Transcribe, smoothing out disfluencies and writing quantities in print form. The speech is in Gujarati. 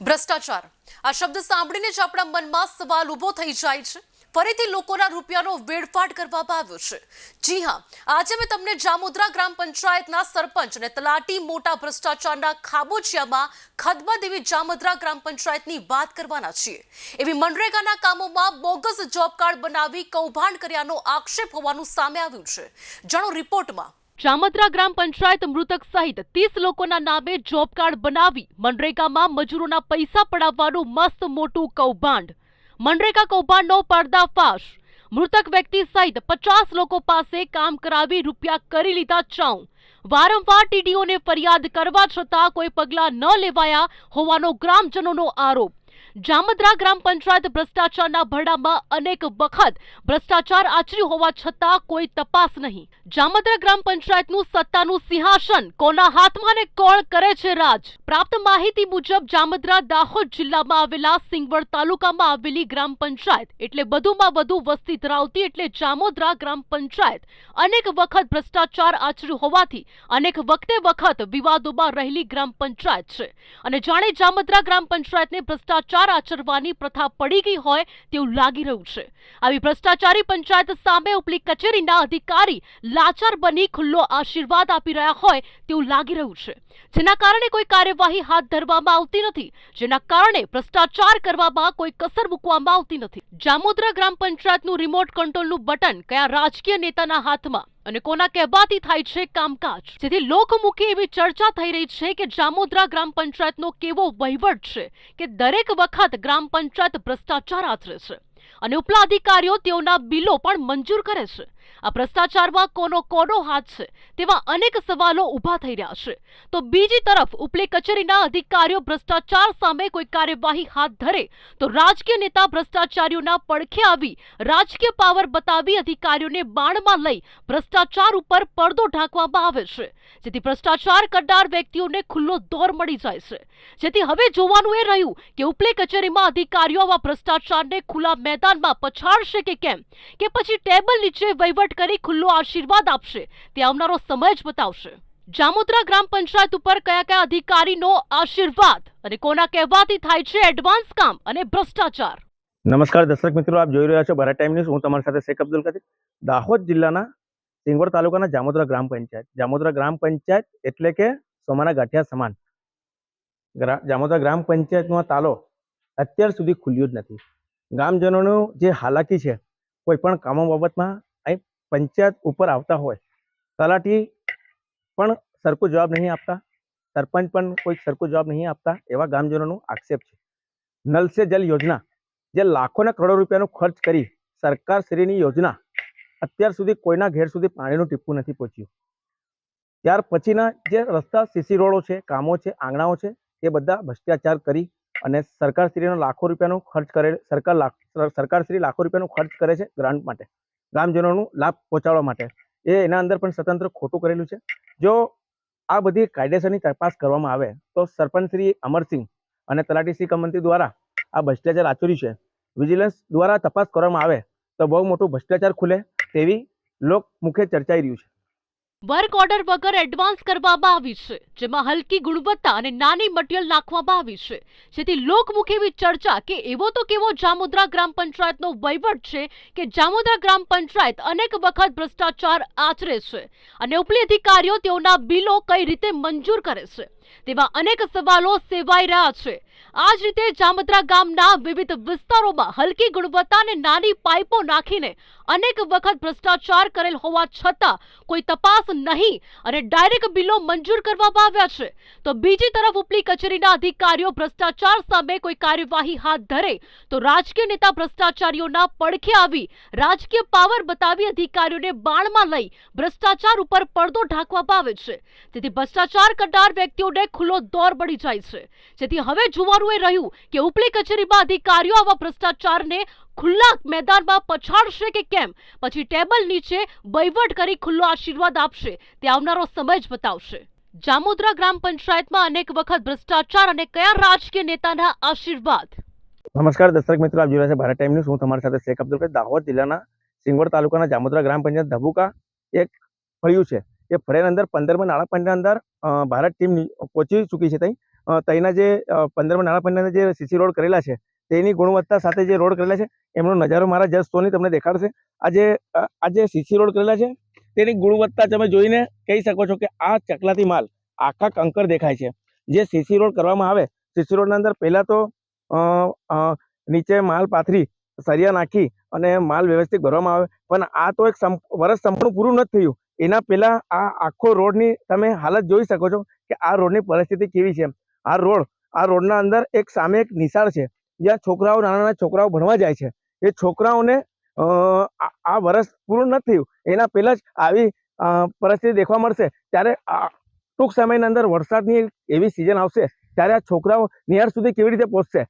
ભ્રષ્ટાચાર આ શબ્દ સાંભળીને જ આપણા મનમાં સવાલ ઊભો થઈ જાય છે। ફરીથી લોકોના રૂપિયાનો વેડફાટ કરવામાં આવ્યો છે। જી હા, આજે મેં તમને જામોદરા ગ્રામ પંચાયતના સરપંચ અને તલાટી મોટા ભ્રષ્ટાચારના ખાબોચિયામાં ખદબદ એવી જામોદરા ગ્રામ પંચાયતની વાત કરવાના છીએ। એવી મનરેગાના કામોમાં બોગસ જોબ કાર્ડ બનાવી કૌભાંડ કર્યાનો આક્ષેપ હોવાનું સામે આવ્યું છે। જાણો રિપોર્ટમાં। જામોદરા ગ્રામ પંચાયત મૃતક સહિત 30 લોકોના નામે જોબ કાર્ડ બનાવી મનરેગામાં મજૂરોના પૈસા પડાવવાનું મસ્ત મોટું કૌભાંડ। મનરેગા કૌભાંડનો પર્દાફાશ। મૃતક વ્યક્તિ સહિત 50 લોકો પાસે કામ કરાવી રૂપિયા કરી લીધા ચાઉ। વારંવાર ટીડીઓને ફરિયાદ કરવા છતાં કોઈ પગલાં ન લેવાયા હોવાનો ગ્રામજનોનો આરોપ। જામોદરા ગ્રામ પંચાયત ભ્રષ્ટાચારના ભરડામાં અનેક વખત ભ્રષ્ટાચાર આચર્યું હોવા છતાં કોઈ તપાસ નહીં। જામોદરા ગ્રામ પંચાયતનું સત્તાનું સિંહાસન કોના હાથમાં ને કોણ કરે છે રાજ? પ્રાપ્ત માહિતી મુજબ જામોદરા દાહોદ જિલ્લામાં આવેલા સિંગવડ તાલુકામાં આવેલી ગ્રામ પંચાયત એટલે વધુમાં વધુ વસ્તી ધરાવતી એટલે જામોદરા ગ્રામ પંચાયત અનેક વખત ભ્રષ્ટાચાર આચર્યું હોવાથી અનેક વખત વિવાદોમાં રહેલી ગ્રામ પંચાયત છે અને જાણે જામોદરા ગ્રામ પંચાયતને ભ્રષ્ટાચાર આચરવાની પ્રથા પડી ગઈ હોય તેવું લાગી રહ્યું છે। આવી ભ્રષ્ટાચારી પંચાયત સામે ઉપલી કચેરીના અધિકારી લાચાર બની ખુલ્લો આશીર્વાદ આપી રહ્યા હોય તેવું લાગી રહ્યું છે, જેના કારણે કોઈ કાર્યવાહી હાથ ધરવામાં આવતી નથી, જેના કારણે ભ્રષ્ટાચાર કરવામાં કોઈ કસર મૂકવામાં આવતી નથી। જામોદરા ગ્રામ પંચાયતનું રિમોટ કંટ્રોલનું બટન કયા રાજકીય નેતાના હાથમાં અને કોના કહેવાથી થાય છે કામકાજ, જેથી લોકમુખી એવી ચર્ચા થઈ રહી છે કે જામોદરા ગ્રામ પંચાયતનો કેવો વહીવટ છે કે દરેક વખત ગ્રામ પંચાયત ભ્રષ્ટાચાર આચરે છે અને ઉપલા અધિકારીઓ તેઓના બિલો પણ મંજૂર કરે છે। આ ભ્રષ્ટાચારમાં કોનો હાથ છે તેવા અનેક સવાલો ઊભા થઈ રહ્યા છે, તો બીજી તરફ ઉપલી કચેરીના અધિકારીઓ ભ્રષ્ટાચાર સામે કોઈ કાર્યવાહી હાથ ધરે તો રાજકીય નેતા ભ્રષ્ટાચારીઓના પડખે આવી રાજકીય પાવર બતાવી અધિકારીઓને બાણમાં લઈ ભ્રષ્ટાચાર ઉપર પડદો ઢાંકવામાં આવે છે, જેથી ભ્રષ્ટાચાર કરનાર વ્યક્તિઓને ખુલ્લો દોર મળી જાય છે। જેથી હવે જોવાનું એ રહ્યું કે ઉપલી કચેરીમાં અધિકારીઓ આવા ભ્રષ્ટાચારને ખુલ્લા મેદાનમાં પછાડશે કે કેમ, કે પછી ટેબલ નીચે વહીવટ કરી ખુલ્લો આશીર્વાદ આપશે તે આવનારો સમય જ બતાવશે। જામોદરા ગ્રામ પંચાયત ઉપર કયા અધિકારીનો આશીર્વાદ અને કોના કહેવાથી થાય છે એડવાન્સ કામ અને ભ્રષ્ટાચાર? નમસ્કાર દર્શક મિત્રો, આપ જોઈ રહ્યા છો ભારત ટાઈમ ન્યૂઝ। હું તમારી સાથે શેખ અબ્દુલ કદીર। દાહોદ જિલ્લાના સિંગવડ તાલુકાના જામોદરા ગ્રામ પંચાયત। જામોદરા ગ્રામ પંચાયત એટલે કે સોમાના ગાંઠિયા સમાન। જામોદરા ગ્રામ પંચાયતનો તાલો અત્યાર સુધી ખુલ્યો જ નથી। ગામજનોનું જે હાલાકી છે, કોઈ પણ કામો બાબતમાં અહીં પંચાયત ઉપર આવતા હોય, તલાટી પણ સરખો જવાબ નહીં આપતા, સરપંચ પણ કોઈ સરખો જવાબ નહીં આપતા, એવા ગામજનોનો આક્ષેપ છે। નલ સે જલ યોજના જે લાખોના કરોડો રૂપિયાનો ખર્ચ કરી સરકાર શ્રીની યોજના અત્યાર સુધી કોઈના ઘેર સુધી પાણીનું ટીપું નથી પહોંચ્યું। ત્યાર પછીના જે રસ્તા સીસી રોડો છે, કામો છે, આંગણાઓ છે, એ બધા ભ્રષ્ટાચાર કરી અને સરકારશ્રીનો લાખો રૂપિયાનો ખર્ચ કરે, સરકારશ્રી લાખો રૂપિયાનો ખર્ચ કરે છે ગ્રાન્ટ માટે, ગામજનોનું લાભ પહોંચાડવા માટે। એના અંદર પણ સ્વતંત્ર ખોટું કરેલું છે। જો આ બધી કાયદેસરની તપાસ કરવામાં આવે તો સરપંચ શ્રી અમરસિંહ અને તલાટી શ્રી કમંત્રી દ્વારા આ ભ્રષ્ટાચાર આચર્યું છે, વિજિલન્સ દ્વારા તપાસ કરવામાં આવે તો બહુ મોટું ભ્રષ્ટાચાર ખુલે તેવી લોકમુખે ચર્ચાઈ રહ્યું છે। વર્ક ઓર્ડર વગર એડવાન્સ કરવામાં આવી છે, જેમાં હલકી ગુણવત્તા અને નાની મટીરીયલ નાખવામાં આવી છે, જેથી લોકમુખી એવી ચર્ચા કે એવો તો કેવો જામોદરા ગ્રામ પંચાયતનો વહીવટ છે કે જામોદરા ગ્રામ પંચાયત અનેક વખત ભ્રષ્ટાચાર આચરે છે અને ઉપલી અધિકારીઓ તેઓના બિલો કઈ રીતે મંજૂર કરે છે તેવા અનેક સવાલો સેવાઈ રહ્યા છે। આ જ રીતે જામોદરા ગામના વિવિધ વિસ્તારોમાં હલકી ગુણવત્તા અને નાની પાઇપો નાખીને અનેક વખત ભ્રષ્ટાચાર કરેલ હોવા છતાં કોઈ તપાસ નહીં અને ડાયરેક્ટ બિલો મંજૂર કરવામાં આવ્યા છે, તો બીજી તરફ ઉપલી કચેરીના અધિકારીઓ ભ્રષ્ટાચાર સામે કોઈ કાર્યવાહી હાથ ધરે તો રાજકીય નેતા ભ્રષ્ટાચારીઓના પડખે આવી રાજકીય પાવર બતાવી અધિકારીઓને બાણમાં લઈ ભ્રષ્ટાચાર ઉપર પડદો ઢાંકવામાં આવે છે, તેથી ભ્રષ્ટાચાર કરનાર વ્યક્તિઓને ખુલ્લો દોર મળી જાય છે। જેથી હવે જોવાનું એ રહ્યું કે ઉપલી કચેરીમાં અધિકારીઓ આવા ભ્રષ્ટાચારને ખુલ્લા મેદાનમાં પછાડશે કે કેમ, પછી ટેબલ નીચે વહીવટ કરી ખુલ્લો આશીર્વાદ આપશે તે આવનારો સમય જ બતાવશે। જામોદરા ગ્રામ પંચાયતમાં અનેક વખત ભ્રષ્ટાચાર અને કયા રાજકીય નેતાના આશીર્વાદ? નમસ્કાર દર્શક મિત્રો, આપ જોઈ રહ્યા છો ભારત ટાઈમ ન્યૂઝ। હું તમારી સાથે શેખ અબ્દુલ કદીર। દાહોદ જિલ્લાના સિંગવડ તાલુકાના જામોદરા ગ્રામ પંચાયત ધબુકા એક ફળ્યું છે, એ ફળિયાની અંદર 15મા નાણાં પંચના અંદર ભારત ટીમ પહોંચી ચૂકી છે। ત્યાં ત્યાંના જે 15મા નાણાં પંચના જે સીસી રોડ કરેલા છે તેની ગુણવત્તા સાથે જે રોડ કરેલા છે એમનો નજારો મારા જસ્ટ સોની તમને દેખાડશે. આ જે સીસી રોડ કરેલા છે તેની ગુણવત્તા તમે જોઈને કહી શકો છો કે આ ચકલાતી માલ આખા કંકર દેખાય છે. જે સીસી રોડ કરવામાં આવે, સીસી રોડના અંદર પહેલાં તો નીચે માલ પાથરી સરિયા નાખી અને માલ વ્યવસ્થિત ભરવામાં આવે, પણ આ તો એક વર્ષ સંપૂર્ણ પૂરું નથી થયું. એના પહેલાં આ આખો રોડની તમે હાલત જોઈ શકો છો કે આ રોડની પરિસ્થિતિ કેવી છે. આ રોડના અંદર એક સામે એક નિશાળ છે જ્યાં છોકરાઓ, નાના નાના છોકરાઓ ભણવા જાય છે. એ છોકરાઓને આ વર્ષ પૂરું નથી થયું એના પહેલાં જ આવી પરિસ્થિતિ દેખવા મળશે. ત્યારે ટૂંક સમયના અંદર વરસાદની એવી સિઝન આવશે ત્યારે આ છોકરાઓ નિહાળ સુધી કેવી રીતે પહોંચશે